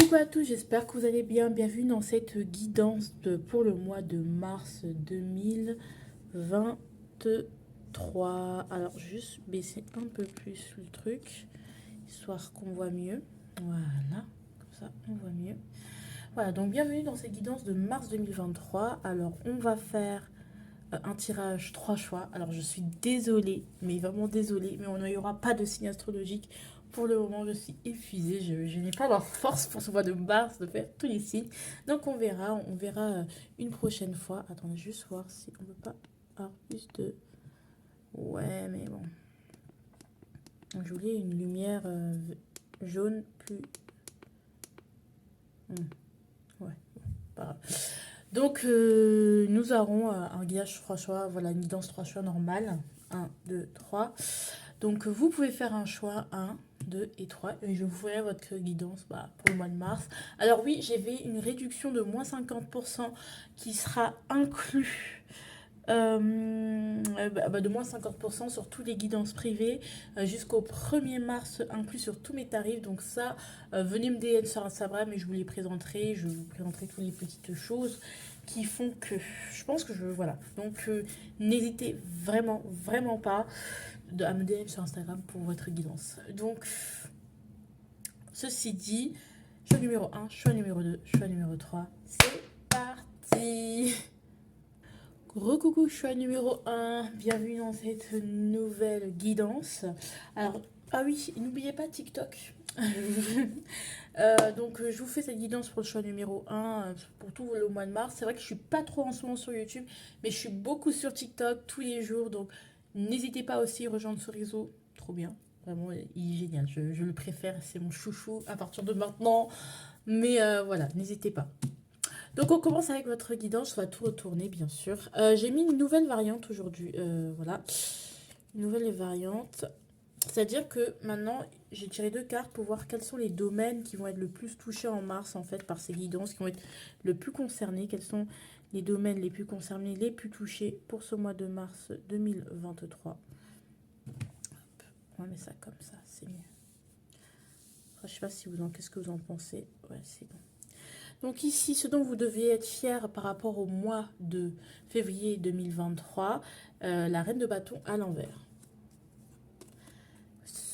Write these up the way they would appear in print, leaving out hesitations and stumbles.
Coucou à tous, j'espère que vous allez bien. Bienvenue dans cette guidance pour le mois de mars 2023. Alors, juste baisser un peu plus le truc, histoire qu'on voit mieux. Voilà, comme ça on voit mieux. Voilà, donc bienvenue dans cette guidance de mars 2023. Alors, on va faire un tirage 3 choix. Alors, je suis désolée, mais vraiment désolée, mais on n'y aura pas de signe astrologique. Pour le moment, je suis épuisée. Je n'ai pas la force pour ce mois de mars de faire tous les signes. Donc, on verra une prochaine fois. Attendez, juste voir si on ne peut pas avoir plus de... Ouais, mais bon. Je voulais une lumière jaune plus... Ouais, pas grave. Donc, nous aurons un guidage 3 choix. Voilà, une guidance 3 choix normale. 1, 2, 3. Donc, vous pouvez faire un choix 1, 2 et 3. Et je vous ferai votre guidance pour le mois de mars. Alors oui, j'avais une réduction de moins 50% qui sera inclus. De moins 50% sur tous les guidances privées jusqu'au 1er mars inclus sur tous mes tarifs. Donc ça, venez me DM sur Instagram et je vous les présenterai. Je vous présenterai toutes les petites choses qui font que je pense que voilà. Donc n'hésitez vraiment pas à me DM sur Instagram pour votre guidance. Donc, ceci dit, choix numéro 1, choix numéro 2, choix numéro 3. C'est parti! Recoucou, choix numéro 1. Bienvenue dans cette nouvelle guidance. Alors, ah oui, n'oubliez pas TikTok. Donc, je vous fais cette guidance pour le choix numéro 1 pour tout le mois de mars. C'est vrai que je suis pas trop en ce moment sur YouTube, mais je suis beaucoup sur TikTok tous les jours. Donc, n'hésitez pas aussi à rejoindre ce réseau. Trop bien. Vraiment, il est génial. Je le préfère. C'est mon chouchou à partir de maintenant. Mais voilà, n'hésitez pas. Donc, on commence avec votre guidance. On va tout retourner, bien sûr. J'ai mis une nouvelle variante aujourd'hui. Voilà. Une nouvelle variante. C'est-à-dire que maintenant, j'ai tiré 2 cartes pour voir quels sont les domaines qui vont être le plus touchés en mars, en fait, par ces guidances, qui vont être le plus concernés. Quels sont les domaines les plus concernés, les plus touchés pour ce mois de mars 2023. On va mettre ça comme ça, c'est mieux. Enfin, je sais pas si qu'est-ce que vous en pensez. Ouais, c'est bon. Donc ici, ce dont vous deviez être fier par rapport au mois de février 2023, la reine de bâton à l'envers.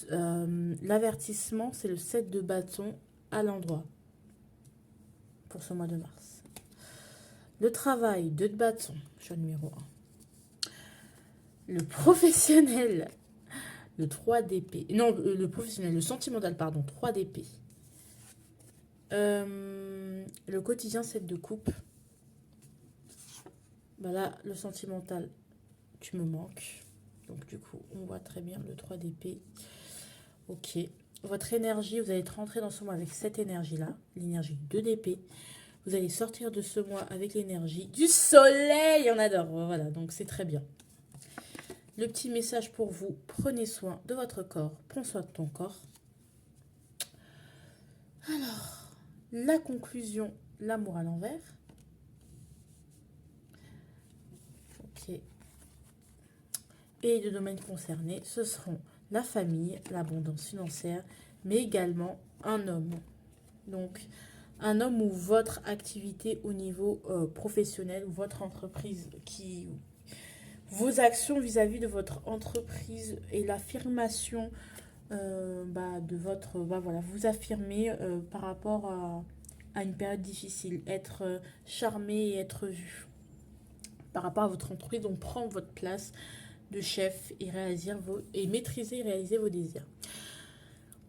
L'avertissement, c'est le 7 de bâton à l'endroit pour ce mois de mars. Le travail, 2 de bâton, choix numéro 1. Le professionnel, le 3 d'épée. Non, le professionnel, le sentimental, pardon, 3 d'épée. Le quotidien, 7 de coupe. Bah là, le sentimental, tu me manques. Donc du coup, on voit très bien le 3 d'épée. Ok. Votre énergie, vous allez être rentré dans ce mois avec cette énergie-là, l'énergie 2 d'épée. Vous allez sortir de ce mois avec l'énergie du soleil. On adore. Voilà, donc c'est très bien. Le petit message pour vous, prenez soin de votre corps. Prends soin de ton corps. Alors, la conclusion, l'amour à l'envers. Ok. Et les 2 domaines concernés, ce seront la famille, l'abondance financière, mais également un homme. Donc, un homme ou votre activité au niveau professionnel, ou votre entreprise, vos actions vis-à-vis de votre entreprise et l'affirmation de votre... voilà, vous affirmer par rapport à une période difficile, être charmé et être vu par rapport à votre entreprise, donc prendre votre place de chef et maîtriser et réaliser vos désirs.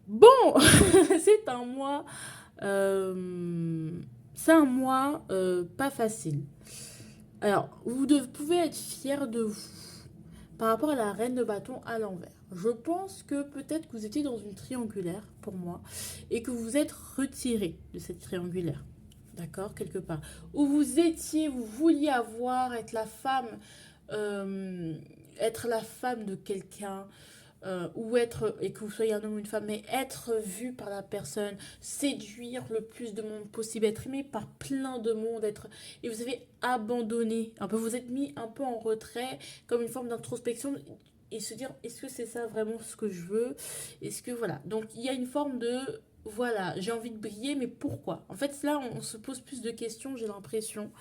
Bon, c'est un mois pas facile. Alors, vous pouvez être fier de vous par rapport à la reine de bâton à l'envers. Je pense que peut-être que vous étiez dans une triangulaire, pour moi, et que vous êtes retiré de cette triangulaire. D'accord, quelque part. Où vous vouliez être la femme, de quelqu'un, et que vous soyez un homme ou une femme, mais être vu par la personne, séduire le plus de monde possible, être aimé par plein de monde, et vous avez abandonné, vous êtes mis un peu en retrait, comme une forme d'introspection, et se dire, est-ce que c'est ça vraiment ce que je veux? Est-ce que, voilà. Donc, il y a une forme de voilà, j'ai envie de briller, mais pourquoi? En fait, là, on se pose plus de questions, j'ai l'impression.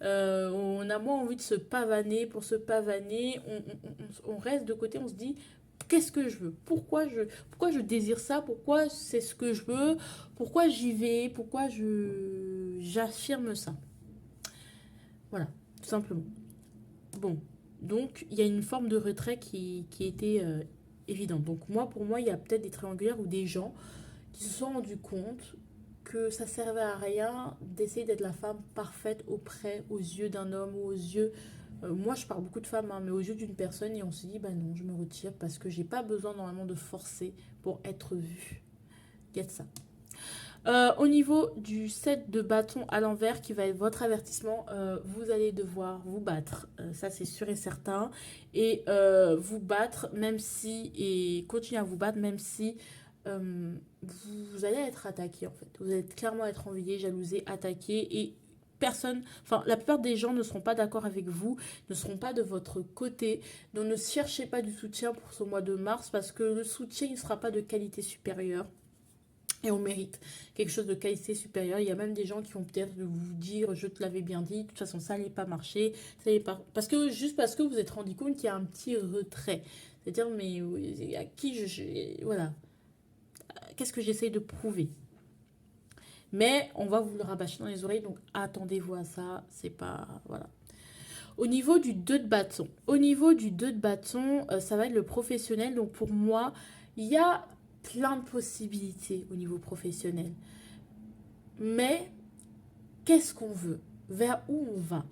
On a moins envie de se pavaner pour se pavaner. On reste de côté, on se dit, qu'est-ce que je veux? Pourquoi je désire ça? Pourquoi c'est ce que je veux? Pourquoi j'y vais? Pourquoi j'affirme ça? Voilà, tout simplement. Bon, donc il y a une forme de retrait qui était évidente. Donc moi, pour moi, il y a peut-être des triangulaires ou des gens qui se sont rendus compte que ça servait à rien d'essayer d'être la femme parfaite aux yeux d'un homme ou aux yeux... moi, je parle beaucoup de femmes, hein, mais aux yeux d'une personne, et on se dit, bah non, je me retire parce que j'ai pas besoin normalement de forcer pour être vue. Get ça. Au niveau du set de bâton à l'envers, qui va être votre avertissement, vous allez devoir vous battre, ça c'est sûr et certain, et vous battre même si, et continuer à vous battre même si vous allez être attaqué en fait. Vous allez clairement être envié, jalousé, attaqué, et personne, enfin la plupart des gens ne seront pas d'accord avec vous, ne seront pas de votre côté, donc ne cherchez pas du soutien pour ce mois de mars parce que le soutien ne sera pas de qualité supérieure. Et on mérite quelque chose de qualité supérieure. Il y a même des gens qui vont peut-être vous dire, je te l'avais bien dit, de toute façon ça n'allait pas marcher. Ça allait pas... Parce que, juste parce que vous êtes rendu compte qu'il y a un petit retrait. C'est-à-dire, mais à qui voilà. Qu'est-ce que j'essaye de prouver? Mais on va vous le rabâcher dans les oreilles, donc attendez-vous à ça. C'est pas... Voilà. Au niveau du 2 de bâton. Au niveau du 2 de bâton, ça va être le professionnel. Donc pour moi, il y a plein de possibilités au niveau professionnel. Mais qu'est-ce qu'on veut? Vers où on va?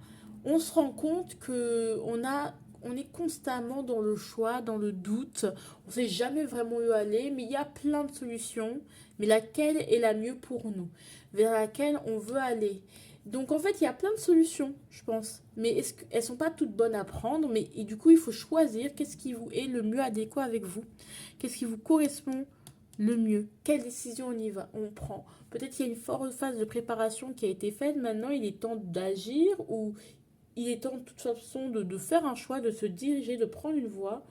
On se rend compte que on est constamment dans le choix, dans le doute. On ne sait jamais vraiment où aller, mais il y a plein de solutions. Mais laquelle est la mieux pour nous? Vers laquelle on veut aller? Donc en fait, il y a plein de solutions, je pense. Mais elles ne sont pas toutes bonnes à prendre. Et du coup, il faut choisir qu'est-ce qui vous est le mieux adéquat avec vous. Qu'est-ce qui vous correspond le mieux? Quelle décision on prend? Peut-être qu'il y a une forte phase de préparation qui a été faite. Maintenant, il est temps d'agir ou il est temps de toute façon de faire un choix, de se diriger, de prendre une voie.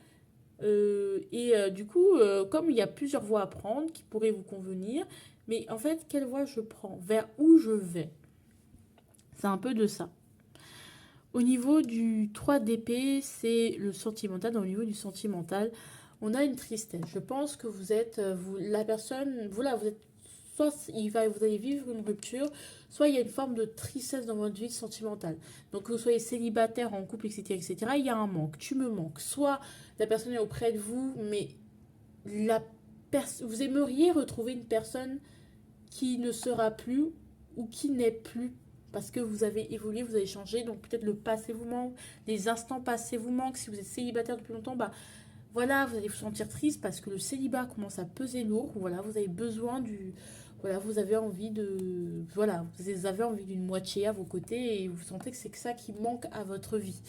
Du coup, comme il y a plusieurs voies à prendre qui pourraient vous convenir, mais en fait, quelle voie je prends? Vers où je vais? C'est un peu de ça. Au niveau du 3 d'épée, c'est le sentimental. Au niveau du sentimental, on a une tristesse. Je pense que vous êtes, la personne, vous là, vous êtes, soit vous allez vivre une rupture, soit il y a une forme de tristesse dans votre vie sentimentale. Donc que vous soyez célibataire, en couple, etc., etc., il y a un manque, tu me manques. Soit la personne est auprès de vous, mais vous aimeriez retrouver une personne qui ne sera plus ou qui n'est plus parce que vous avez évolué, vous avez changé, donc peut-être le passé vous manque, les instants passés vous manquent. Si vous êtes célibataire depuis longtemps, bah voilà, vous allez vous sentir triste parce que le célibat commence à peser lourd. Voilà, vous avez besoin voilà, vous avez envie voilà, vous avez envie d'une moitié à vos côtés et vous sentez que c'est que ça qui manque à votre vie.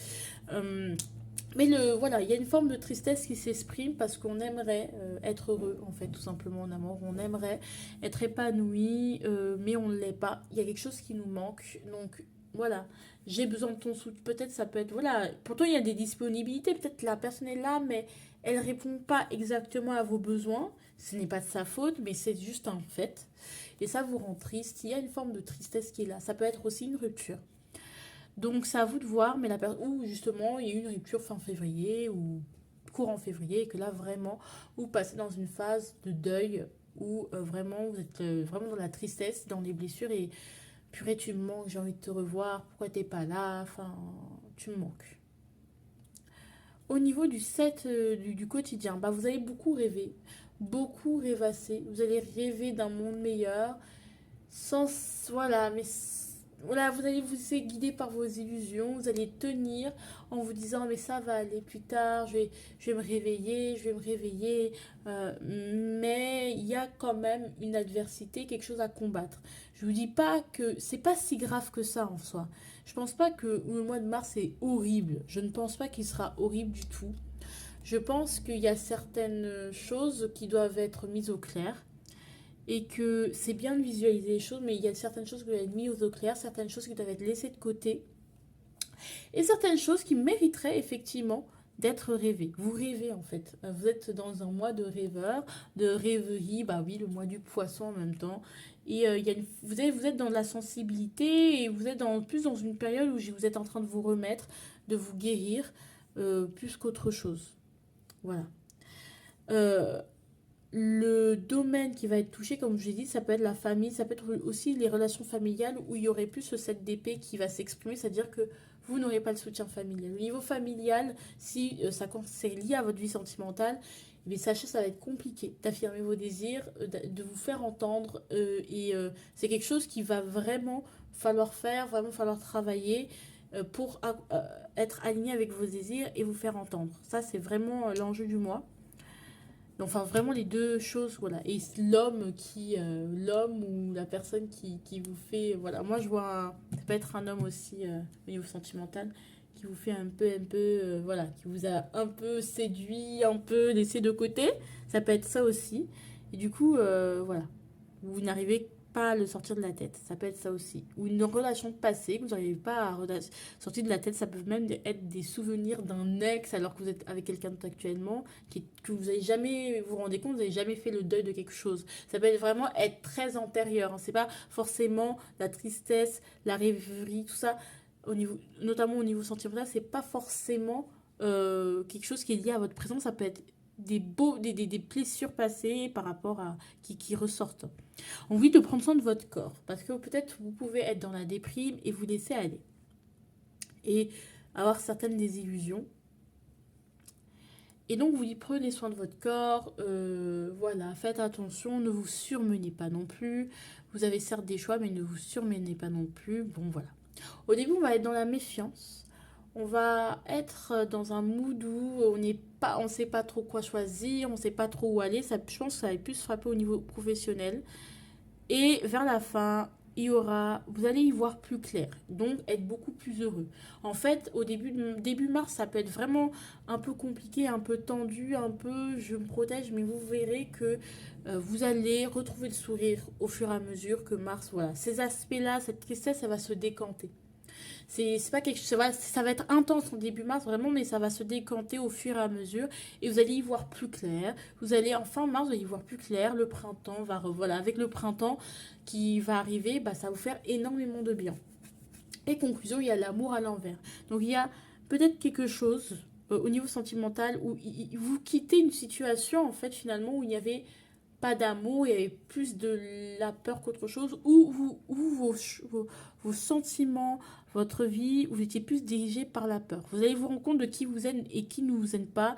Mais voilà, il y a une forme de tristesse qui s'exprime parce qu'on aimerait être heureux, en fait, tout simplement en amour. On aimerait être épanoui, mais on ne l'est pas. Il y a quelque chose qui nous manque. Donc, voilà, j'ai besoin de ton soutien. Peut-être ça peut être, voilà, pourtant il y a des disponibilités. Peut-être la personne est là, mais elle ne répond pas exactement à vos besoins. Ce n'est pas de sa faute, mais c'est juste un fait. Et ça vous rend triste. Il y a une forme de tristesse qui est là. Ça peut être aussi une rupture. Donc c'est à vous de voir, mais ou justement il y a eu une rupture fin février ou courant février et que là vraiment vous passez dans une phase de deuil où vraiment vous êtes vraiment dans la tristesse, dans les blessures et purée tu me manques, j'ai envie de te revoir, pourquoi t'es pas là, enfin tu me manques. Au niveau du set du quotidien, bah, vous allez beaucoup rêvasser, vous allez rêver d'un monde meilleur, sans, voilà, mais voilà, vous allez vous laisser guider par vos illusions, vous allez tenir en vous disant mais ça va aller plus tard, je vais me réveiller, je vais me réveiller, mais il y a quand même une adversité, quelque chose à combattre. Je vous dis pas que c'est pas si grave que ça en soi. Je pense pas que le mois de mars est horrible. Je ne pense pas qu'il sera horrible du tout. Je pense qu'il y a certaines choses qui doivent être mises au clair et que c'est bien de visualiser les choses, mais il y a certaines choses qui doivent être mises au clair, certaines choses qui doivent être laissées de côté, et certaines choses qui mériteraient effectivement d'être rêvé. Vous rêvez en fait. Vous êtes dans un mois de rêveur, de rêverie, bah oui, le mois du poisson en même temps. Et vous êtes dans la sensibilité et vous êtes plus dans une période où vous êtes en train de vous remettre, de vous guérir, plus qu'autre chose. Voilà. Euh, le domaine qui va être touché, comme je l'ai dit, ça peut être la famille, ça peut être aussi les relations familiales où il y aurait plus ce 7 d'épée qui va s'exprimer, c'est-à-dire que vous n'aurez pas le soutien familial. Au niveau familial, si c'est lié à votre vie sentimentale, mais sachez ça va être compliqué d'affirmer vos désirs, de vous faire entendre, c'est quelque chose qui va vraiment falloir faire, vraiment falloir travailler pour être aligné avec vos désirs et vous faire entendre. Ça, c'est vraiment l'enjeu du mois. Enfin, vraiment les deux choses, voilà. Et l'homme ou la personne qui vous fait, voilà. Moi, je vois, ça peut être un homme aussi au niveau sentimental, qui vous fait voilà, qui vous a un peu séduit, un peu laissé de côté. Ça peut être ça aussi. Et du coup, voilà. Vous n'arrivez pas à le sortir de la tête. Ça peut être ça aussi. Ou une relation passée que vous n'arrivez pas à sortir de la tête. Ça peut même être des souvenirs d'un ex alors que vous êtes avec quelqu'un d'autre actuellement, que vous n'avez jamais, vous vous rendez compte, vous n'avez jamais fait le deuil de quelque chose. Ça peut vraiment être très antérieur. Hein. C'est pas forcément la tristesse, la rêverie, tout ça, notamment au niveau sentimental, c'est pas forcément quelque chose qui est lié à votre présent. Ça peut être des blessures passées par rapport à qui ressortent. Envie de prendre soin de votre corps parce que peut-être vous pouvez être dans la déprime et vous laisser aller et avoir certaines désillusions. Et donc vous y prenez soin de votre corps, voilà, faites attention, ne vous surmenez pas non plus. Vous avez certes des choix, mais ne vous surmenez pas non plus. Bon voilà. Au début, on va être dans la méfiance. On va être dans un mood où on sait pas trop quoi choisir, on sait pas trop où aller. Ça, je pense que ça va plus frapper au niveau professionnel. Et vers la fin, vous allez y voir plus clair, donc être beaucoup plus heureux. En fait, début mars, ça peut être vraiment un peu compliqué, un peu tendu, un peu je me protège, mais vous verrez que vous allez retrouver le sourire au fur et à mesure que mars, voilà. Ces aspects-là, cette tristesse, ça va se décanter. C'est pas quelque chose, ça va être intense en début mars vraiment, mais ça va se décanter au fur et à mesure et vous allez y voir plus clair. Vous allez en fin mars, vous allez y voir plus clair. Le printemps voilà, avec le printemps qui va arriver, bah, ça va vous faire énormément de bien. Et conclusion, il y a l'amour à l'envers. Donc il y a peut-être quelque chose au niveau sentimental où vous quittez une situation en fait finalement où il n'y avait pas d'amour, il y avait plus de la peur qu'autre chose, où vos sentiments, votre vie, vous étiez plus dirigé par la peur. Vous allez vous rendre compte de qui vous êtes et qui ne vous aime pas,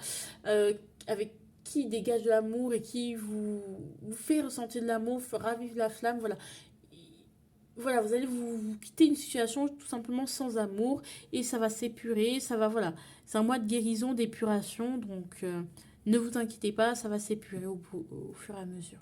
avec qui dégage de l'amour et qui vous fait ressentir de l'amour, ravive la flamme, voilà. Voilà, vous allez vous quitter une situation tout simplement sans amour et ça va s'épurer, ça va, voilà. C'est un mois de guérison, d'épuration, donc ne vous inquiétez pas, ça va s'épurer au fur et à mesure.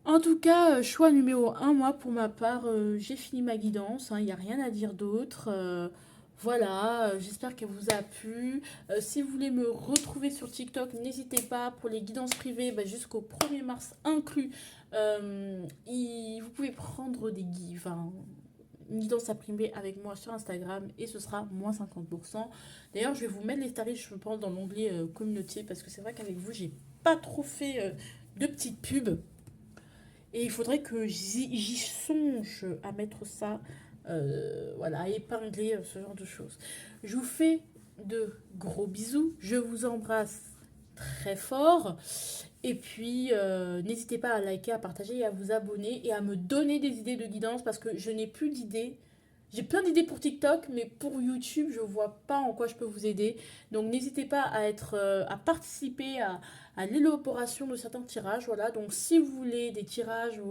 En tout cas, choix numéro un, moi pour ma part, j'ai fini ma guidance, il n'y a rien à dire d'autre. Voilà, j'espère qu'elle vous a plu. Si vous voulez me retrouver sur TikTok, n'hésitez pas pour les guidances privées jusqu'au 1er mars inclus. Vous pouvez prendre une guidance imprimée avec moi sur Instagram et ce sera moins 50%. D'ailleurs, je vais vous mettre les tarifs, je pense, dans l'onglet communauté parce que c'est vrai qu'avec vous, j'ai pas trop fait de petites pubs. Et il faudrait que j'y songe à mettre ça, voilà, à épingler ce genre de choses. Je vous fais de gros bisous. Je vous embrasse très fort. Et puis, n'hésitez pas à liker, à partager et à vous abonner et à me donner des idées de guidance parce que je n'ai plus d'idées. J'ai plein d'idées pour TikTok, mais pour YouTube, je vois pas en quoi je peux vous aider. Donc, n'hésitez pas à participer à l'élaboration de certains tirages. Voilà. Donc, si vous voulez des tirages,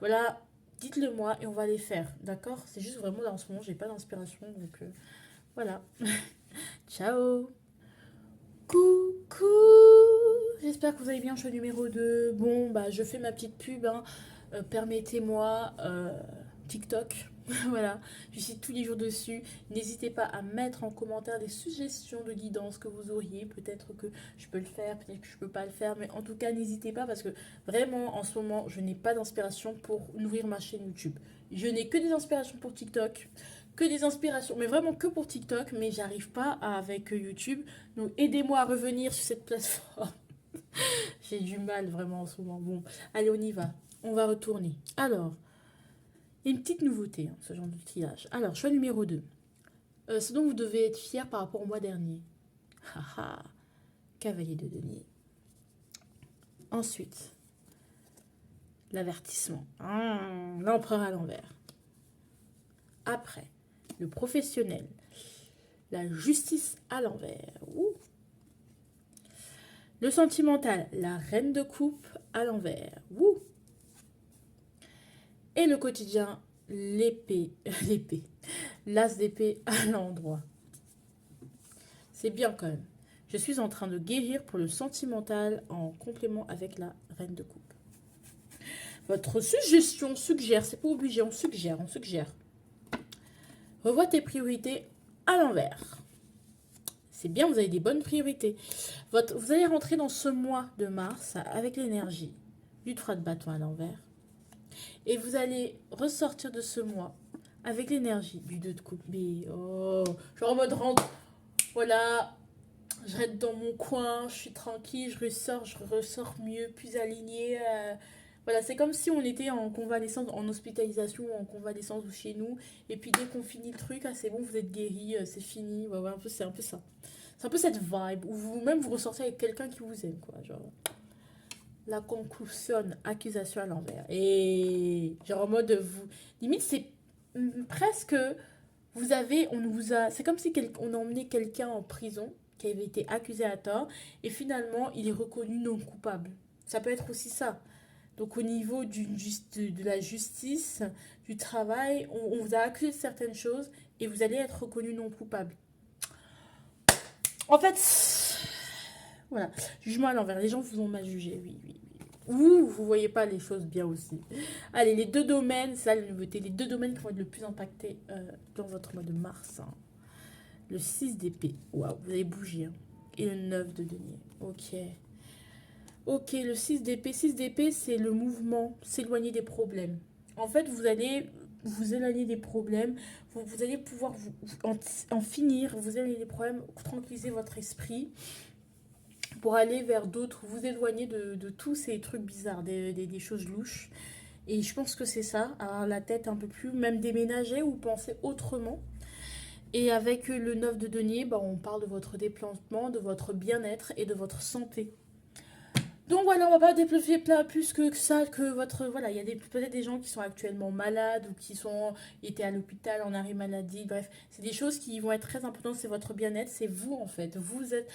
voilà, dites-le moi et on va les faire. D'accord? C'est juste vraiment là en ce moment, j'ai pas d'inspiration. Donc, voilà. Ciao! Coucou! J'espère que vous allez bien, choix numéro 2. Bon, bah, je fais ma petite pub. Hein. Permettez-moi TikTok. Voilà, je suis tous les jours dessus. N'hésitez pas à mettre en commentaire des suggestions de guidance que vous auriez. Peut-être que je peux le faire, peut-être que je peux pas le faire. Mais en tout cas, n'hésitez pas parce que vraiment, en ce moment, je n'ai pas d'inspiration pour nourrir ma chaîne YouTube. Je n'ai que des inspirations pour TikTok. que des inspirations, mais vraiment que pour TikTok, mais j'arrive pas avec YouTube. Donc aidez-moi à revenir sur cette plateforme. J'ai du mal vraiment en ce moment. Bon, allez, on y va. On va retourner. Alors, il y a une petite nouveauté, hein, ce genre de triage. Alors, choix numéro 2. Ce dont vous devez être fier par rapport au mois dernier. Haha, cavalier de denier. Ensuite, l'avertissement. L'empereur à l'envers. Après, le professionnel. La justice à l'envers. Le sentimental. La reine de coupe à l'envers. Et le quotidien. L'épée. L'épée. L'as d'épée à l'endroit. C'est bien quand même. Je suis en train de guérir pour le sentimental en complément avec la reine de coupe. Votre suggestion suggère, c'est pas obligé, on suggère. Revois tes priorités à l'envers. C'est bien, vous avez des bonnes priorités. Vous allez rentrer dans ce mois de mars avec l'énergie du 3 de bâton à l'envers. Et vous allez ressortir de ce mois avec l'énergie du 2 de coupe. Mais genre en mode rentre, voilà, je reste dans mon coin, je suis tranquille, je ressors mieux, plus alignée. Voilà, c'est comme si on était en convalescence, en hospitalisation, en convalescence ou chez nous. Et puis dès qu'on finit le truc, c'est bon, vous êtes guéri, c'est fini. Ouais, c'est un peu ça. C'est un peu cette vibe où vous-même vous ressortez avec quelqu'un qui vous aime, quoi. Genre, la conclusion, accusation à l'envers. Et genre en mode, limite, c'est presque, c'est comme si on a emmené quelqu'un en prison qui avait été accusé à tort et finalement il est reconnu non coupable. Ça peut être aussi ça. Donc au niveau de la justice, du travail, on vous a accusé de certaines choses et vous allez être reconnu non coupable. En fait, voilà, jugement à l'envers. Les gens vous ont mal jugé, oui. Ou vous voyez pas les choses bien aussi. Allez, les 2 domaines, c'est ça la nouveauté, les 2 domaines qui vont être le plus impactés dans votre mois de mars. Le 6 d'épée, waouh, vous allez bouger. Hein. Et le 9 de denier, ok, le 6 d'épée. 6 d'épée, c'est le mouvement, s'éloigner des problèmes. En fait, vous allez vous éloigner des problèmes, vous allez pouvoir en finir, vous éloigner des problèmes, tranquilliser votre esprit pour aller vers d'autres, vous éloigner de tous ces trucs bizarres, des choses louches. Et je pense que c'est ça, avoir la tête un peu plus, même déménager ou penser autrement. Et avec le 9 de denier, on parle de votre déplacement, de votre bien-être et de votre santé. Donc voilà, on va pas développer plus que ça, que votre... Voilà, il y a peut-être des gens qui sont actuellement malades ou qui étaient à l'hôpital en arrêt maladie. Bref, c'est des choses qui vont être très importantes, c'est votre bien-être, c'est vous en fait. Vous êtes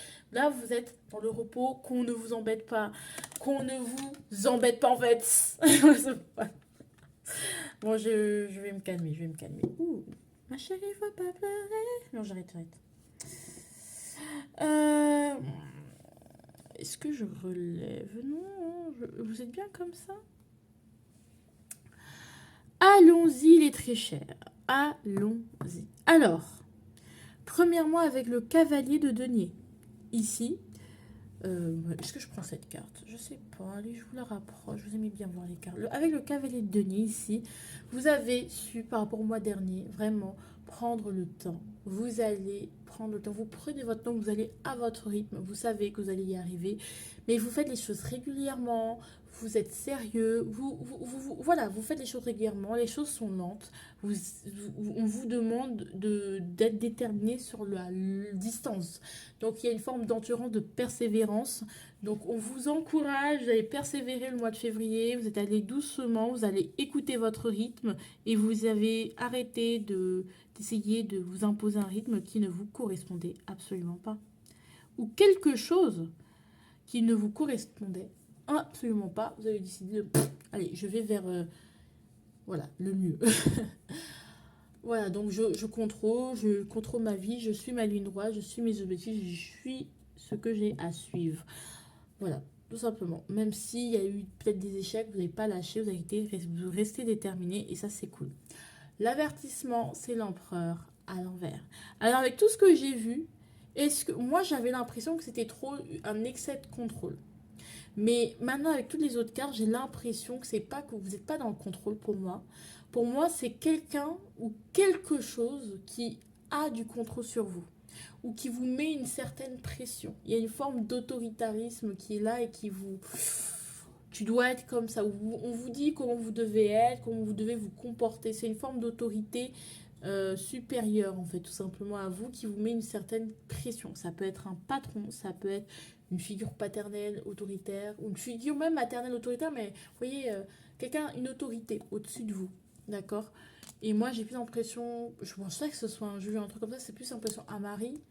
dans le repos, qu'on ne vous embête pas. Qu'on ne vous embête pas en fait. Bon, je vais me calmer, Ouh, ma chérie, faut pas pleurer. Non, j'arrête. Est-ce que je relève? Non, vous êtes bien comme ça? Allons-y les très chers. Allons-y. Alors, premièrement avec le cavalier de denier. Ici, est-ce que je prends cette carte? Je sais pas, allez, je vous la rapproche. Vous aimez bien voir les cartes. Avec le cavalier de denier ici, vous avez su par rapport au mois dernier, vraiment prendre le temps. Vous allez prendre le temps. Vous prenez votre temps, vous allez à votre rythme. Vous savez que vous allez y arriver. Mais vous faites les choses régulièrement. Vous êtes sérieux. Voilà, vous faites les choses régulièrement. Les choses sont lentes. On vous demande d'être déterminé sur la distance. Donc, il y a une forme d'endurance, de persévérance. Donc, on vous encourage, vous allez persévérer le mois de février, vous êtes allé doucement, vous allez écouter votre rythme et vous avez arrêté d'essayer de vous imposer un rythme qui ne vous correspondait absolument pas. Ou quelque chose qui ne vous correspondait absolument pas. Vous avez décidé de... Allez, je vais vers... voilà, le mieux. Voilà, donc je contrôle ma vie, je suis ma ligne droite, je suis mes objectifs, je suis ce que j'ai à suivre. Voilà, tout simplement. Même s'il y a eu peut-être des échecs, vous n'avez pas lâché, vous restez déterminé et ça c'est cool. L'avertissement, c'est l'empereur à l'envers. Alors avec tout ce que j'ai vu, moi j'avais l'impression que c'était trop un excès de contrôle. Mais maintenant, avec toutes les autres cartes, j'ai l'impression que c'est pas que vous n'êtes pas dans le contrôle pour moi. Pour moi, c'est quelqu'un ou quelque chose qui a du contrôle sur vous ou qui vous met une certaine pression. Il y a une forme d'autoritarisme qui est là et qui vous... Tu dois être comme ça. On vous dit comment vous devez être, comment vous devez vous comporter. C'est une forme d'autorité supérieure, en fait, tout simplement à vous, qui vous met une certaine pression. Ça peut être un patron, ça peut être une figure paternelle autoritaire, ou une figure même maternelle autoritaire, mais vous voyez, quelqu'un, une autorité au-dessus de vous. D'accord? Et moi, j'ai plus l'impression, je pense pas que ce soit un juge, un truc comme ça, c'est plus l'impression un mari,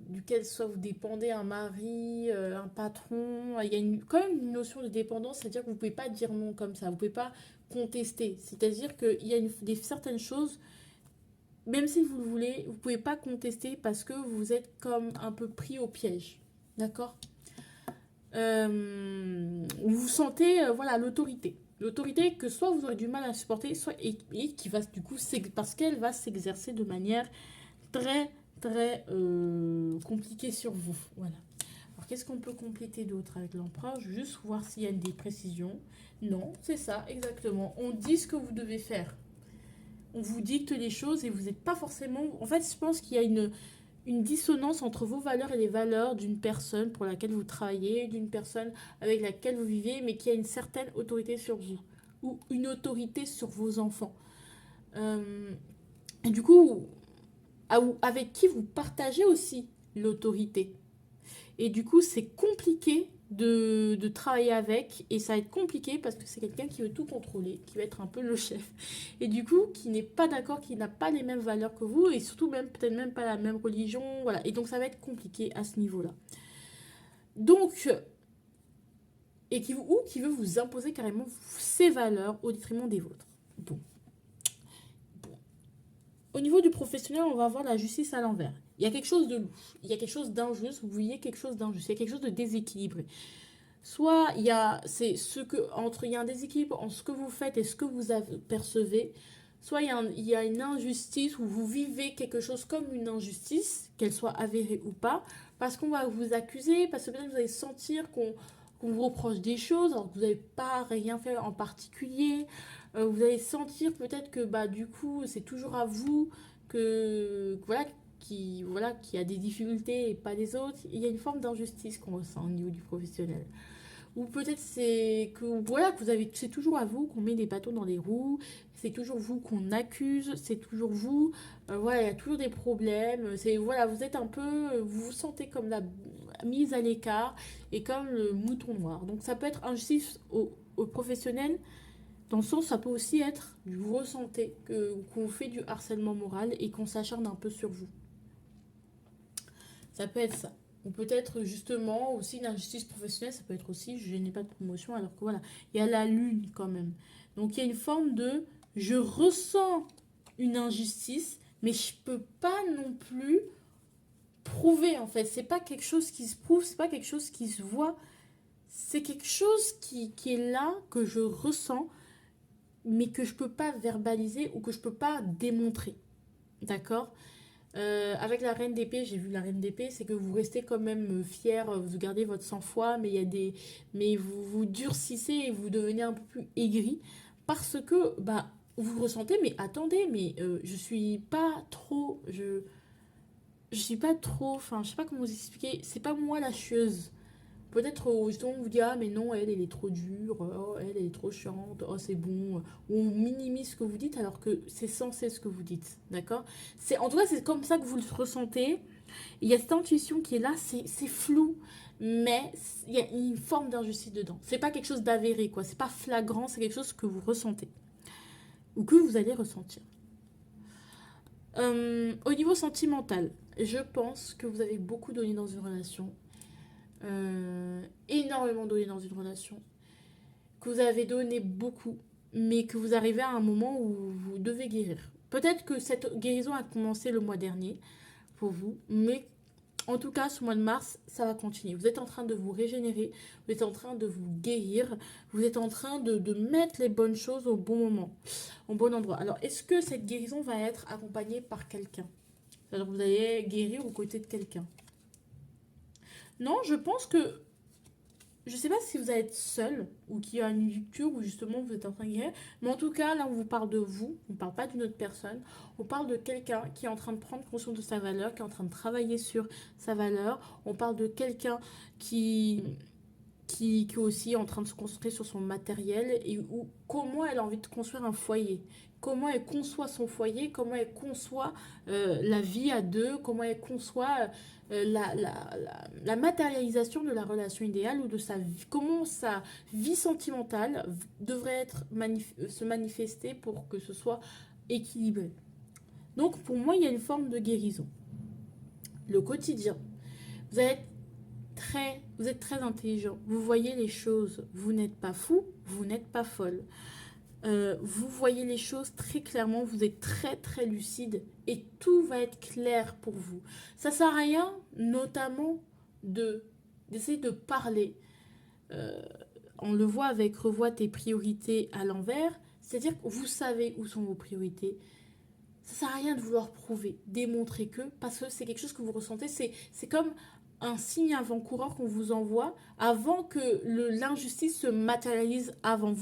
duquel soit vous dépendez, un mari, un patron. Il y a quand même une notion de dépendance, c'est-à-dire que vous ne pouvez pas dire non comme ça, vous ne pouvez pas contester. C'est-à-dire qu'il y a certaines choses, même si vous le voulez, vous ne pouvez pas contester parce que vous êtes comme un peu pris au piège. D'accord? Vous sentez voilà, l'autorité. L'autorité que soit vous aurez du mal à supporter, soit et qui va du coup, parce qu'elle va s'exercer de manière très très compliquée sur vous. Voilà. Alors qu'est-ce qu'on peut compléter d'autre avec l'empereur? Je vais juste voir s'il y a des précisions. Non, c'est ça, exactement. On dit ce que vous devez faire. On vous dicte les choses et vous n'êtes pas forcément... En fait, je pense qu'il y a une dissonance entre vos valeurs et les valeurs d'une personne pour laquelle vous travaillez, d'une personne avec laquelle vous vivez, mais qui a une certaine autorité sur vous, ou une autorité sur vos enfants. Et du coup, avec qui vous partagez aussi l'autorité. Et du coup, c'est compliqué de travailler avec, et ça va être compliqué parce que c'est quelqu'un qui veut tout contrôler, qui va être un peu le chef. Et du coup, qui n'est pas d'accord, qui n'a pas les mêmes valeurs que vous, et surtout même peut-être même pas la même religion, voilà. Et donc ça va être compliqué à ce niveau-là. Donc, ou qui veut vous imposer carrément ses valeurs au détriment des vôtres. Bon. Au niveau du professionnel, on va avoir la justice à l'envers. Il y a quelque chose de louche, il y a quelque chose d'injuste, vous voyez quelque chose d'injuste, il y a quelque chose de déséquilibré. Soit il y a, il y a un déséquilibre entre ce que vous faites et ce que vous percevez, soit il y a une injustice où vous vivez quelque chose comme une injustice, qu'elle soit avérée ou pas, parce qu'on va vous accuser, parce que peut-être vous allez sentir qu'on vous reproche des choses, alors que vous n'avez pas rien fait en particulier. Vous allez sentir peut-être que bah, du coup, c'est toujours à vous voilà, qui a des difficultés et pas les autres. Il y a une forme d'injustice qu'on ressent au niveau du professionnel. Ou peut-être c'est que voilà que c'est toujours à vous qu'on met des bâtons dans les roues, c'est toujours vous qu'on accuse, c'est toujours vous, voilà, il y a toujours des problèmes, c'est voilà, vous êtes un peu, vous vous sentez comme la mise à l'écart et comme le mouton noir. Donc ça peut être injustice au professionnel, dans le sens ça peut aussi être, vous ressentez qu'on fait du harcèlement moral et qu'on s'acharne un peu sur vous. Ça peut être ça. Ou peut-être justement aussi une injustice professionnelle, ça peut être aussi je n'ai pas de promotion alors que voilà, il y a la lune quand même. Donc il y a une forme de je ressens une injustice, mais je peux pas non plus prouver en fait. C'est pas quelque chose qui se prouve, c'est pas quelque chose qui se voit. C'est quelque chose qui est là, que je ressens, mais que je peux pas verbaliser ou que je peux pas démontrer. D'accord? Avec la reine d'épée, j'ai vu la reine d'épée, c'est que vous restez quand même fier, vous gardez votre sang-froid, mais vous durcissez et vous devenez un peu plus aigri parce que bah vous ressentez, mais attendez, mais je suis pas trop, je suis pas trop, enfin je sais pas comment vous expliquer, c'est pas moi la chieuse. Peut-être justement on vous dit ah mais non elle est trop dure, oh, elle est trop chiante, oh c'est bon, ou on minimise ce que vous dites alors que c'est censé ce que vous dites, d'accord? En tout cas c'est comme ça que vous le ressentez. Il y a cette intuition qui est là, c'est flou, mais il y a une forme d'injustice dedans. C'est pas quelque chose d'avéré quoi, c'est pas flagrant, c'est quelque chose que vous ressentez ou que vous allez ressentir. Au niveau sentimental, je pense que vous avez beaucoup donné dans une relation. Énormément donné dans une relation, que vous avez donné beaucoup, mais que vous arrivez à un moment où vous devez guérir. Peut-être que cette guérison a commencé le mois dernier pour vous, mais en tout cas, ce mois de mars, ça va continuer. Vous êtes en train de vous régénérer, vous êtes en train de vous guérir, vous êtes en train de mettre les bonnes choses au bon moment, au bon endroit. Alors, est-ce que cette guérison va être accompagnée par quelqu'un? C'est-à-dire que vous allez guérir aux côtés de quelqu'un? Non, je pense que je sais pas si vous allez être seul ou qu'il y a une rupture ou justement vous êtes en train de guérir, mais en tout cas, là, on vous parle de vous, on ne parle pas d'une autre personne, on parle de quelqu'un qui est en train de prendre conscience de sa valeur, qui est en train de travailler sur sa valeur, on parle de quelqu'un qui, qui est aussi en train de se construire sur son matériel et où, comment elle a envie de construire un foyer. Comment elle conçoit son foyer, comment elle conçoit la vie à deux, comment elle conçoit la matérialisation de la relation idéale ou de sa vie, comment sa vie sentimentale devrait se manifester pour que ce soit équilibré. Donc pour moi, il y a une forme de guérison. Le quotidien. Vous allez être vous êtes très intelligent. Vous voyez les choses. Vous n'êtes pas fou, vous n'êtes pas folle. Vous voyez les choses très clairement, vous êtes très très lucide et tout va être clair pour vous. Ça sert à rien, notamment, d'essayer de parler. Euh, on le voit avec revois tes priorités à l'envers, c'est-à-dire que vous savez où sont vos priorités. Ça sert à rien de vouloir prouver, démontrer que, parce que c'est quelque chose que vous ressentez, c'est comme un signe avant-coureur qu'on vous envoie avant que l'injustice se matérialise avant.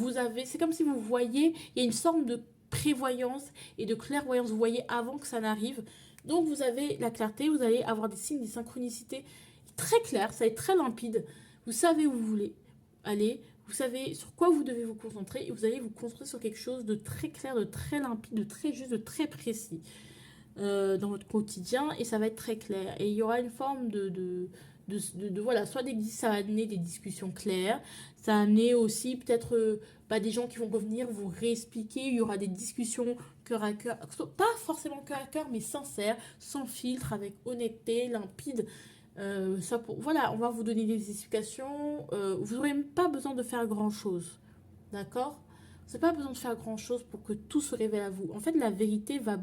C'est comme si vous voyez, il y a une sorte de prévoyance et de clairvoyance, vous voyez avant que ça n'arrive. Donc vous avez la clarté, vous allez avoir des signes, des synchronicités très clairs, ça va être très limpide. Vous savez où vous voulez aller, vous savez sur quoi vous devez vous concentrer et vous allez vous concentrer sur quelque chose de très clair, de très limpide, de très juste, de très précis dans votre quotidien et ça va être très clair. Et il y aura une forme voilà, soit ça va amener des discussions claires, ça va amener aussi peut-être des gens qui vont revenir vous réexpliquer, il y aura des discussions cœur à cœur, pas forcément cœur à cœur, mais sincères, sans filtre, avec honnêteté, limpide. Voilà, on va vous donner des explications. Vous n'aurez même pas besoin de faire grand-chose. D'accord? Vous n'avez pas besoin de faire grand-chose pour que tout se révèle à vous. En fait, la vérité va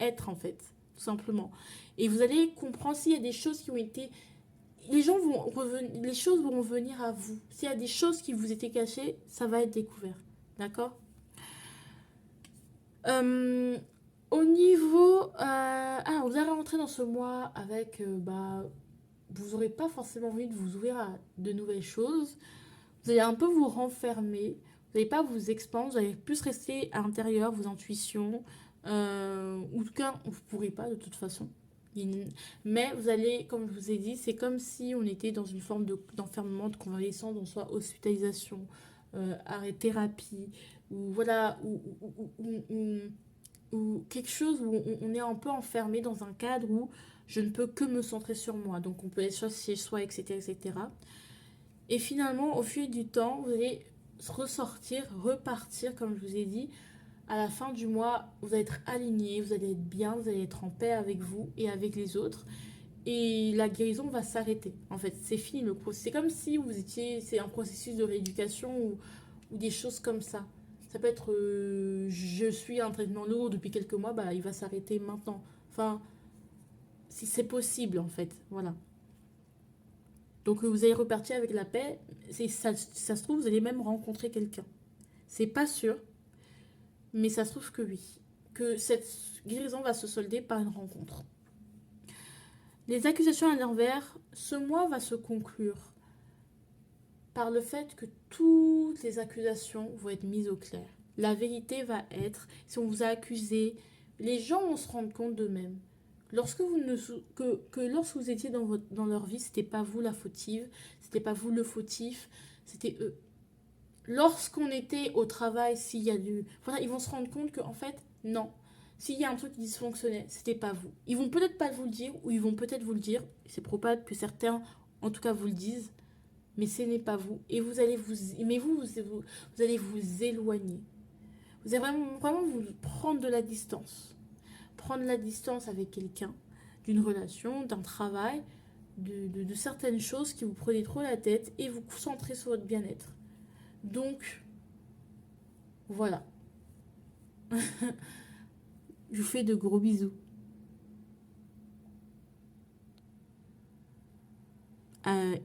être, en fait, tout simplement. Et vous allez comprendre s'il y a des choses qui ont été... Les choses vont revenir à vous. S'il y a des choses qui vous étaient cachées, ça va être découvert. D'accord? Euh, Au niveau... vous allez rentrer dans ce mois avec... vous n'aurez pas forcément envie de vous ouvrir à de nouvelles choses. Vous allez un peu vous renfermer. Vous n'allez pas vous expandre. Vous allez plus rester à l'intérieur, vos intuitions. Ou en tout cas, vous ne pourrez pas de toute façon. Mais vous allez, comme je vous ai dit, c'est comme si on était dans une forme d'enfermement, de convalescence, donc soit hospitalisation, arrêt thérapie, ou voilà, ou quelque chose où on est un peu enfermé dans un cadre où je ne peux que me centrer sur moi. Donc on peut être chez soi, etc., etc. Et finalement, au fil du temps, vous allez ressortir, repartir, comme je vous ai dit. À la fin du mois, vous allez être aligné, vous allez être bien, vous allez être en paix avec vous et avec les autres. Et la guérison va s'arrêter. En fait, c'est fini le processus. C'est comme si c'est un processus de rééducation ou des choses comme ça. Ça peut être, je suis un traitement lourd depuis quelques mois, il va s'arrêter maintenant. Enfin, si c'est possible en fait, voilà. Donc vous allez repartir avec la paix. Ça se trouve, vous allez même rencontrer quelqu'un. C'est pas sûr, mais ça se trouve que oui. Que cette guérison va se solder par une rencontre. Les accusations à l'envers, ce mois va se conclure par le fait que toutes les accusations vont être mises au clair. La vérité va être, si on vous a accusé, les gens vont se rendre compte d'eux-mêmes. Lorsque lorsque vous étiez dans leur vie, c'était pas vous la fautive, c'était pas vous le fautif, c'était eux. Lorsqu'on était au travail, s'il y a voilà, ils vont se rendre compte qu'en fait, non. S'il y a un truc qui dysfonctionnait, c'était pas vous. Ils vont peut-être pas vous le dire, ou ils vont peut-être vous le dire. C'est probable que certains, en tout cas, vous le disent. Mais ce n'est pas vous. Et vous allez vous allez vous éloigner. Vous allez vraiment vous prendre de la distance. Prendre la distance avec quelqu'un, d'une relation, d'un travail, de certaines choses qui vous prenez trop la tête et vous concentrez sur votre bien-être. Donc, voilà. Je vous fais de gros bisous.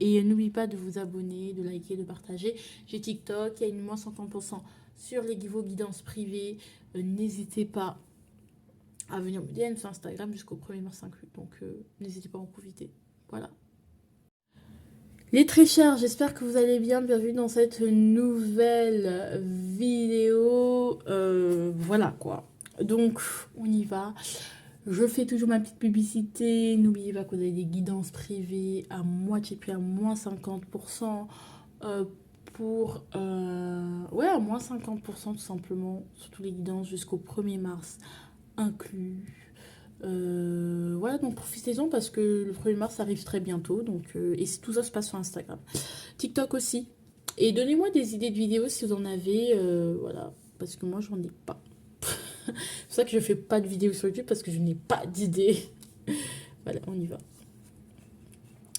Et n'oubliez pas de vous abonner, de liker, de partager. J'ai TikTok, il y a une moins 50% sur vos guidances privées. N'hésitez pas à venir me DM sur Instagram jusqu'au 1er mars inclus. Donc n'hésitez pas à en profiter. Voilà. Les très chers, j'espère que vous allez bien. Bienvenue dans cette nouvelle vidéo. Voilà quoi. Donc, on y va. Je fais toujours ma petite publicité. N'oubliez pas que vous avez des guidances privées à moitié puis à moins 50% ouais, à moins 50% tout simplement sur tous les guidances jusqu'au 1er mars inclus. Voilà, donc profitez-en parce que le 1er mars arrive très bientôt. Donc, et tout ça se passe sur Instagram. TikTok aussi. Et donnez-moi des idées de vidéos si vous en avez. Voilà, parce que moi, j'en ai pas. C'est pour ça que je fais pas de vidéos sur YouTube parce que je n'ai pas d'idées. Voilà, on y va.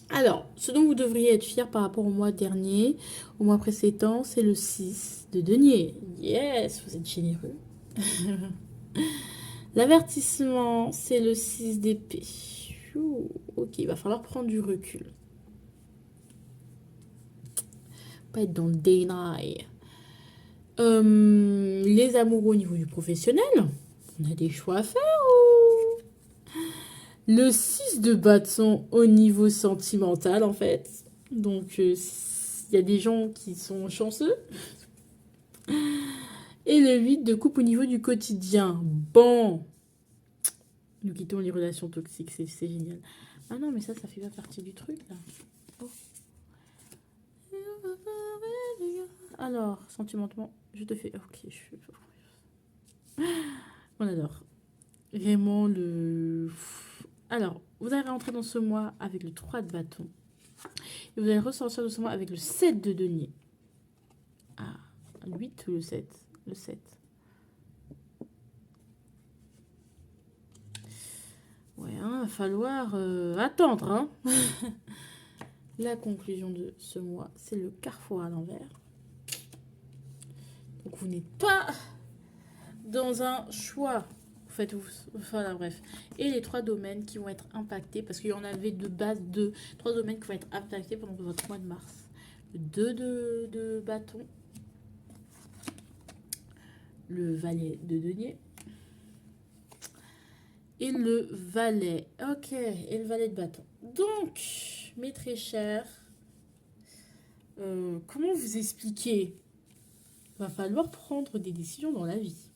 Alors, ce dont vous devriez être fier par rapport au mois dernier, au mois précédent, c'est le 6 de denier. Yes, vous êtes généreux. L'avertissement, c'est le 6 d'épée. Ok, il va falloir prendre du recul. Pas être dans le deny. Les amoureux au niveau du professionnel, on a des choix à faire. Le 6 de bâton au niveau sentimental, en fait. Donc, il y a des gens qui sont chanceux. Et le 8 de coupe au niveau du quotidien. Bon. Nous quittons les relations toxiques, c'est génial. Ah non, mais ça fait pas partie du truc, là. Oh. Alors, sentimentalement, je te fais... Ok, je fais... On adore. Vraiment le... Alors, vous allez rentrer dans ce mois avec le 3 de bâton. Et vous allez ressortir de ce mois avec le 7 de denier. Ah, le 8 ou le 7? Le 7. Ouais, hein, va falloir attendre. Hein. La conclusion de ce mois, c'est le carrefour à l'envers. Donc vous n'êtes pas dans un choix. Voilà, bref. Et les 3 domaines qui vont être impactés, parce qu'il y en avait de base 3 domaines qui vont être impactés pendant votre mois de mars. Le 2 de bâton, le valet de denier et le valet. Ok, et le valet de bâton. Donc, mes très chers, comment vous expliquer? Va falloir prendre des décisions dans la vie.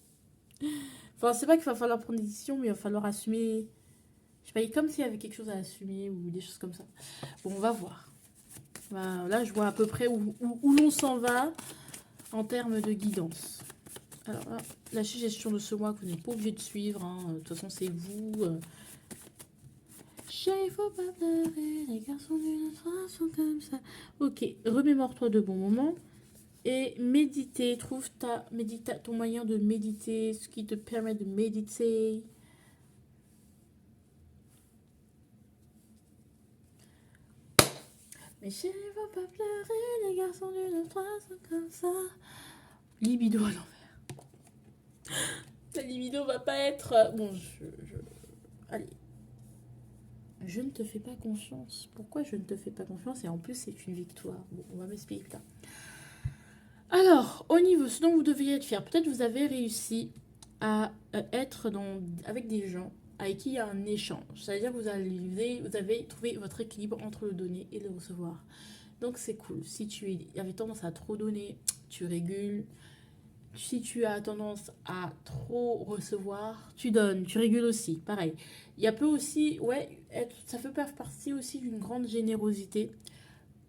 Enfin, c'est pas qu'il va falloir prendre des décisions, mais il va falloir assumer. Je sais pas, comme s'il y avait quelque chose à assumer ou des choses comme ça. Bon, on va voir. Là, je vois à peu près où l'on s'en va en termes de guidance. Alors là, la suggestion de ce mois que vous n'êtes pas obligé de suivre. Hein. De toute façon, c'est vous. Il faut pas pleurer, les garçons d'une autre sont comme ça. Ok, remémore-toi de bons moments. Et méditer, trouve ton moyen de méditer, ce qui te permet de méditer. Mais chérie, faut pas pleurer, les garçons d'une autre sont comme ça. Libido à l'envers. Ta libido va pas être... Bon, allez. Je ne te fais pas confiance. Pourquoi je ne te fais pas confiance? Et en plus, c'est une victoire. Bon, on va m'expliquer là. Alors, au niveau, ce dont vous devriez être fier, peut-être vous avez réussi à être avec des gens avec qui il y a un échange. C'est-à-dire que vous avez trouvé votre équilibre entre le donner et le recevoir. Donc c'est cool. Si tu avais tendance à trop donner, tu régules. Si tu as tendance à trop recevoir, tu donnes, tu régules aussi. Pareil. Il y a peu aussi, ouais, ça fait partie aussi d'une grande générosité.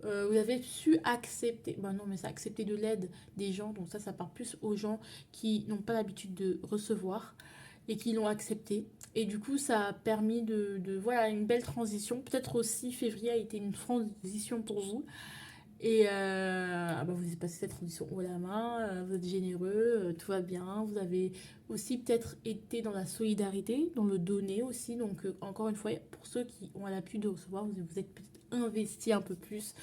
Vous avez su accepter, ben non mais ça, accepter de l'aide des gens, donc ça part plus aux gens qui n'ont pas l'habitude de recevoir et qui l'ont accepté. Et du coup, ça a permis voilà, une belle transition. Peut-être aussi, février a été une transition pour vous. Et vous avez passé cette transition haut la main, vous êtes généreux, tout va bien. Vous avez aussi peut-être été dans la solidarité, dans le donner aussi. Donc, encore une fois, pour ceux qui ont l'habitude de recevoir, vous êtes peut-être investi un peu plus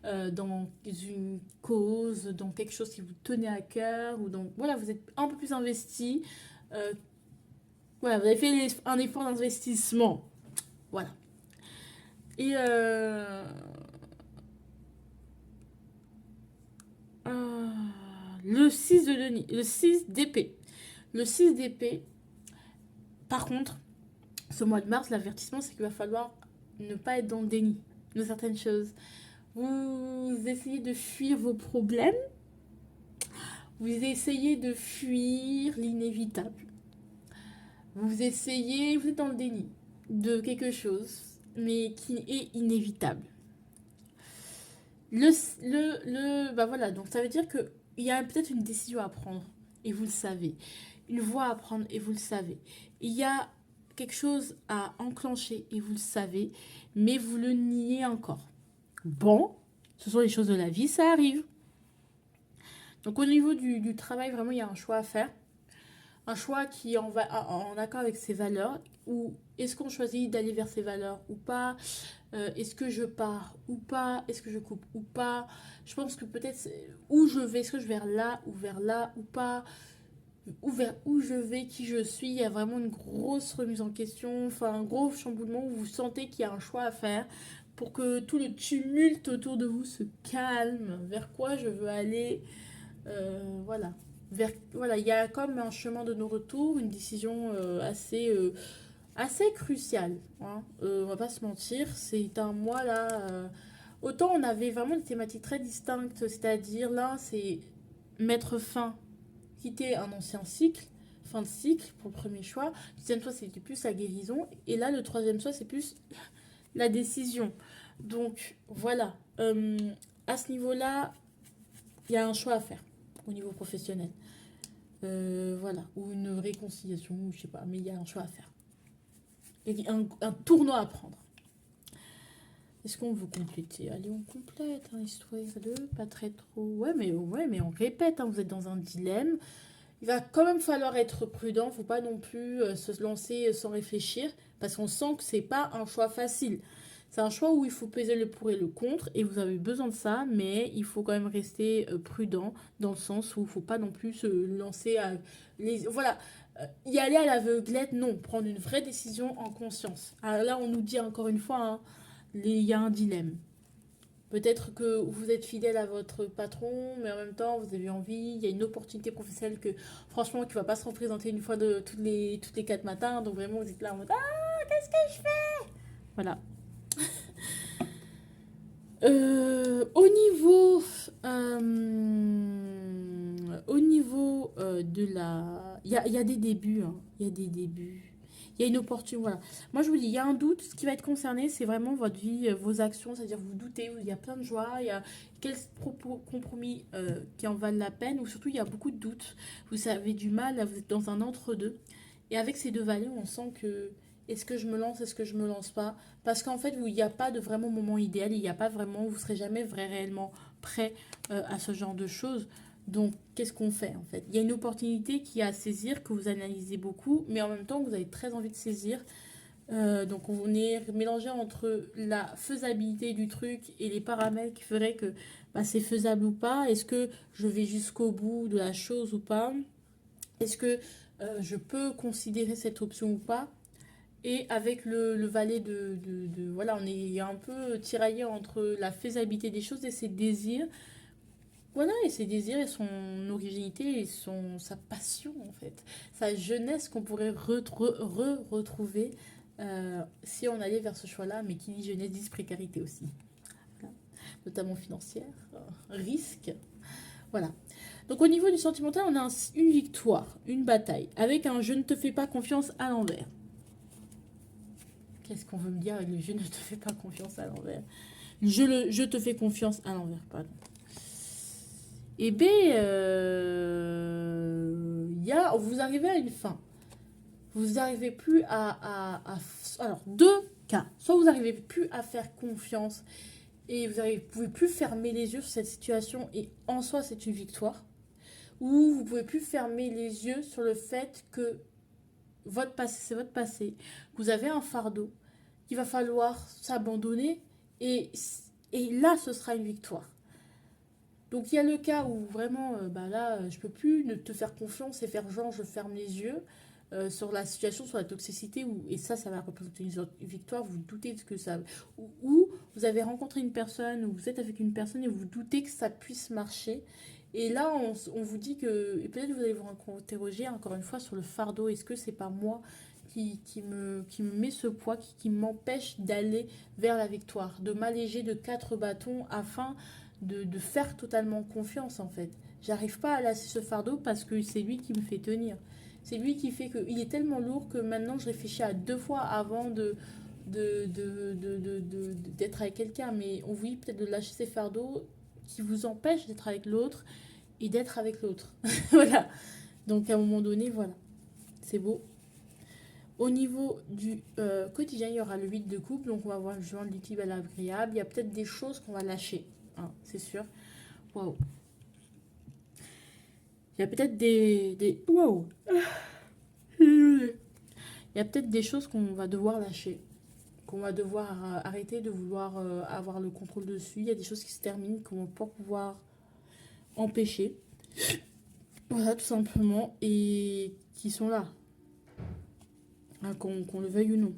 dans une cause, dans quelque chose qui vous tenait à cœur. Voilà, vous êtes un peu plus investi. Voilà, vous avez fait un effort d'investissement. Voilà. Et le 6 de denier, le 6 d'épée. Le 6 d'épée, par contre, ce mois de mars, l'avertissement, c'est qu'il va falloir ne pas être dans le déni de certaines choses. Vous essayez de fuir vos problèmes. Vous essayez de fuir l'inévitable. Vous êtes dans le déni de quelque chose, mais qui est inévitable. Bah voilà, donc ça veut dire que il y a peut-être une décision à prendre, et vous le savez. Une voie à prendre, et vous le savez. Il y a quelque chose à enclencher, et vous le savez, mais vous le niez encore. Bon, ce sont les choses de la vie, ça arrive. Donc au niveau du travail, vraiment, il y a un choix à faire. Un choix qui est en accord avec ses valeurs, ou est-ce qu'on choisit d'aller vers ses valeurs ou pas, est-ce que je pars ou pas, est-ce que je coupe ou pas, je pense que peut-être où je vais, est-ce que je vais vers là ou pas, ou vers où je vais, qui je suis, il y a vraiment une grosse remise en question, enfin un gros chamboulement où vous sentez qu'il y a un choix à faire pour que tout le tumulte autour de vous se calme, vers quoi je veux aller, voilà. Voilà, il y a comme un chemin de non-retour, une décision assez cruciale. Hein. On va pas se mentir, c'est un mois là. Autant on avait vraiment des thématiques très distinctes, c'est-à-dire là, c'est mettre fin, quitter un ancien cycle, fin de cycle pour le premier choix. Le deuxième choix, c'était plus la guérison. Et là, le troisième choix, c'est plus la décision. Donc voilà, à ce niveau-là, il y a un choix à faire au niveau professionnel. Voilà, ou une réconciliation, ou je sais pas, mais il y a un choix à faire. Il y a un tournoi à prendre. Est-ce qu'on veut compléter? Allez, on complète, hein, histoire de pas très trop. Ouais, mais on répète, hein, vous êtes dans un dilemme. Il va quand même falloir être prudent, faut pas non plus se lancer sans réfléchir, parce qu'on sent que c'est pas un choix facile. C'est un choix où il faut peser le pour et le contre, et vous avez besoin de ça, mais il faut quand même rester prudent, dans le sens où il faut pas non plus se lancer à... Voilà, y aller à l'aveuglette, non, prendre une vraie décision en conscience. Alors là, on nous dit encore une fois, hein, il y a un dilemme. Peut-être que vous êtes fidèle à votre patron, mais en même temps, vous avez envie, il y a une opportunité professionnelle que, franchement, qui ne va pas se représenter une fois de toutes les 4 matins. Donc vraiment, vous êtes là en mode, ah, qu'est-ce que je fais? Voilà. Au niveau de la... Il y a des débuts, hein. Il y a des débuts. Il y a une opportunité, voilà. Moi, je vous dis, il y a un doute. Ce qui va être concerné, c'est vraiment votre vie, vos actions. C'est-à-dire, vous doutez, il y a plein de joie. Il y a quels compromis qui en valent la peine. Ou surtout, il y a beaucoup de doutes. Vous avez du mal, là, vous êtes dans un entre-deux. Et avec ces deux vallées, on sent que est-ce que je me lance, est-ce que je me lance pas? Parce qu'en fait, il n'y a pas de vraiment moment idéal. Il n'y a pas vraiment, vous serez jamais réellement prêt à ce genre de choses. Donc, qu'est-ce qu'on fait en fait? Il y a une opportunité qui est à saisir, que vous analysez beaucoup, mais en même temps, vous avez très envie de saisir. Donc, on est mélangé entre la faisabilité du truc et les paramètres qui feraient que bah, c'est faisable ou pas. Est-ce que je vais jusqu'au bout de la chose ou pas? Est-ce que je peux considérer cette option ou pas? Et avec le valet voilà, on est un peu tiraillé entre la faisabilité des choses et ses désirs. Voilà, et ses désirs et son originalité et sa passion, en fait. Sa jeunesse qu'on pourrait retrouver si on allait vers ce choix-là. Mais qui dit jeunesse dit précarité aussi. Voilà. Notamment financière, risque. Voilà. Donc au niveau du sentimental, on a une victoire, une bataille, avec un je ne te fais pas confiance à l'envers. Qu'est-ce qu'on veut me dire avec le je ne te fais pas confiance à l'envers? Je te fais confiance à l'envers, pardon. Eh bien, vous arrivez à une fin. Vous n'arrivez plus alors, deux cas. Soit vous n'arrivez plus à faire confiance et vous ne pouvez plus fermer les yeux sur cette situation et en soi, c'est une victoire. Ou vous ne pouvez plus fermer les yeux sur le fait que votre passé, c'est votre passé. Vous avez un fardeau qu'il va falloir s'abandonner et là, ce sera une victoire. Donc il y a le cas où vraiment, bah là, je peux plus ne te faire confiance et faire genre, je ferme les yeux sur la situation, sur la toxicité, et ça va représenter une victoire, vous doutez de ce que ça... Ou vous avez rencontré une personne, ou vous êtes avec une personne et vous doutez que ça puisse marcher. Et là, on vous dit que, et peut-être vous allez vous interroger encore une fois sur le fardeau, est-ce que c'est pas moi qui me met ce poids, qui m'empêche d'aller vers la victoire, de m'alléger de 4 bâtons afin de faire totalement confiance en fait. J'arrive pas à lâcher ce fardeau parce que c'est lui qui me fait tenir. C'est lui qui fait qu'il est tellement lourd que maintenant je réfléchis à 2 fois avant d'être avec quelqu'un. Mais on vous dit peut-être de lâcher ces fardeaux qui vous empêchent d'être avec l'autre et d'être avec l'autre. Voilà. Donc à un moment donné, voilà. C'est beau. Au niveau du quotidien, il y aura le 8 de coupe. Donc on va voir le joint l'utile à l'agréable. Il y a peut-être des choses qu'on va lâcher. Hein, c'est sûr. Waouh. Il y a peut-être des... Waouh. Il y a peut-être des choses qu'on va devoir lâcher. Qu'on va devoir arrêter de vouloir avoir le contrôle dessus. Il y a des choses qui se terminent qu'on va pas pouvoir empêcher. Voilà, tout simplement. Et qui sont là. Hein, qu'on le veuille ou non.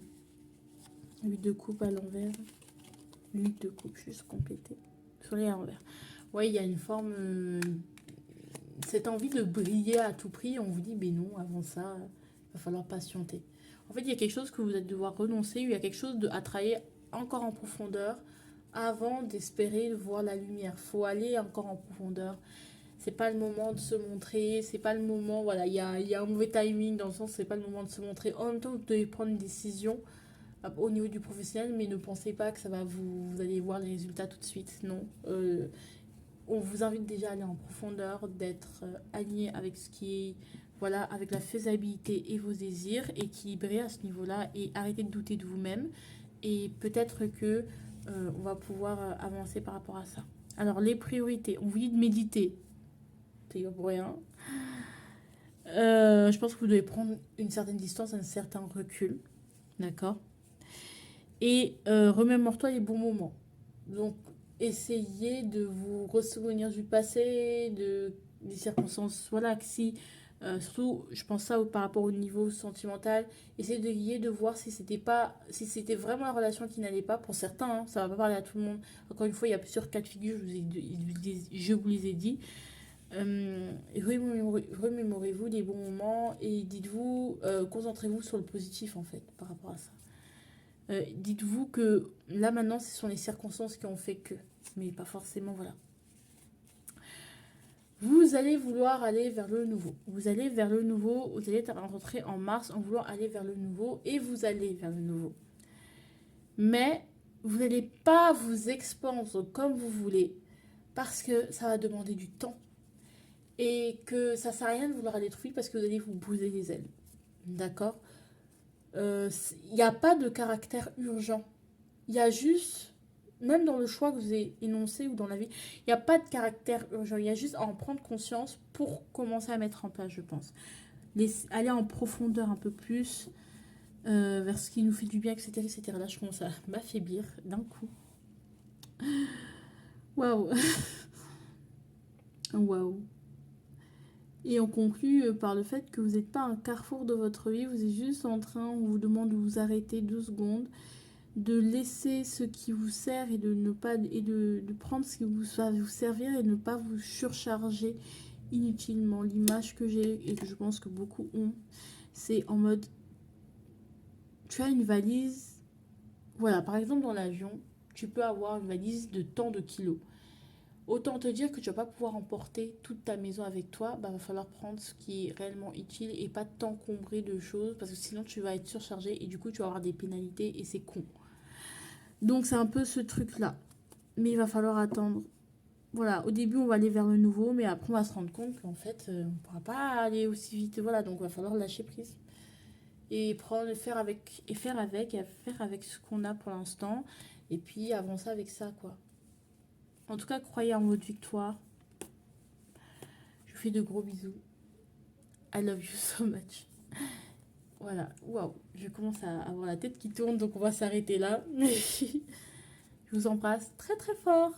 8 de coupe à l'envers. 8 de coupe, juste complété. Soleil à l'envers. Ouais, il y a une forme... cette envie de briller à tout prix. On vous dit, mais non, avant ça, il va falloir patienter. En fait, il y a quelque chose que vous allez devoir renoncer. Il y a quelque chose à travailler encore en profondeur avant d'espérer voir la lumière. Il faut aller encore en profondeur. C'est pas le moment de se montrer, c'est pas le moment, voilà, il y a un mauvais timing dans le sens, c'est pas le moment de se montrer. En même temps, vous devez prendre une décision au niveau du professionnel, mais ne pensez pas que ça va vous allez voir les résultats tout de suite, non. On vous invite déjà à aller en profondeur, d'être aligné avec ce qui est, voilà, avec la faisabilité et vos désirs, équilibré à ce niveau-là et arrêtez de douter de vous-même. Et peut-être que on va pouvoir avancer par rapport à ça. Alors, les priorités, on vous dit de méditer. C'est pas pour rien. Je pense que vous devez prendre une certaine distance, un certain recul. D'accord. Et remémore-toi les bons moments. Donc, essayez de vous ressouvenir du passé, des circonstances. Voilà, que si, surtout, je pense ça par rapport au niveau sentimental, essayez de lier, de voir si c'était vraiment la relation qui n'allait pas. Pour certains, hein, ça va pas parler à tout le monde. Encore une fois, il y a plusieurs cas de figure, je vous les ai dit. Remémorez-vous les bons moments et dites-vous, concentrez-vous sur le positif en fait par rapport à ça. Dites-vous que là maintenant ce sont les circonstances qui ont fait que, mais pas forcément, voilà. Vous allez vouloir aller vers le nouveau. Vous allez vers le nouveau, vous allez rentrer en mars en voulant aller vers le nouveau et vous allez vers le nouveau. Mais vous n'allez pas vous expandre comme vous voulez parce que ça va demander du temps. Et que ça sert à rien de vouloir aller trop vite parce que vous allez vous briser les ailes. D'accord. Il n'y a pas de caractère urgent. Il y a juste, même dans le choix que vous avez énoncé ou dans la vie, il n'y a pas de caractère urgent. Il y a juste à en prendre conscience pour commencer à mettre en place, je pense. Aller en profondeur un peu plus vers ce qui nous fait du bien, etc., etc. Là, je commence à m'affaiblir d'un coup. Waouh. Waouh. Et on conclut par le fait que vous n'êtes pas à un carrefour de votre vie, vous êtes juste en train, on vous demande de vous arrêter 2 secondes, de laisser ce qui vous sert et de ne pas de prendre ce qui va vous servir et de ne pas vous surcharger inutilement. L'image que j'ai et que je pense que beaucoup ont, c'est en mode tu as une valise, voilà, par exemple dans l'avion, tu peux avoir une valise de tant de kilos. Autant te dire que tu vas pas pouvoir emporter toute ta maison avec toi, bah va falloir prendre ce qui est réellement utile et pas t'encombrer de choses parce que sinon tu vas être surchargé et du coup tu vas avoir des pénalités et c'est con. Donc c'est un peu ce truc là. Mais il va falloir attendre. Voilà, au début on va aller vers le nouveau mais après on va se rendre compte qu'en fait on ne pourra pas aller aussi vite. Voilà, donc il va falloir lâcher prise. Et faire avec ce qu'on a pour l'instant et puis avancer avec ça quoi. En tout cas, croyez en votre victoire. Je vous fais de gros bisous. I love you so much. Voilà, waouh. Je commence à avoir la tête qui tourne, donc on va s'arrêter là. Je vous embrasse très très fort.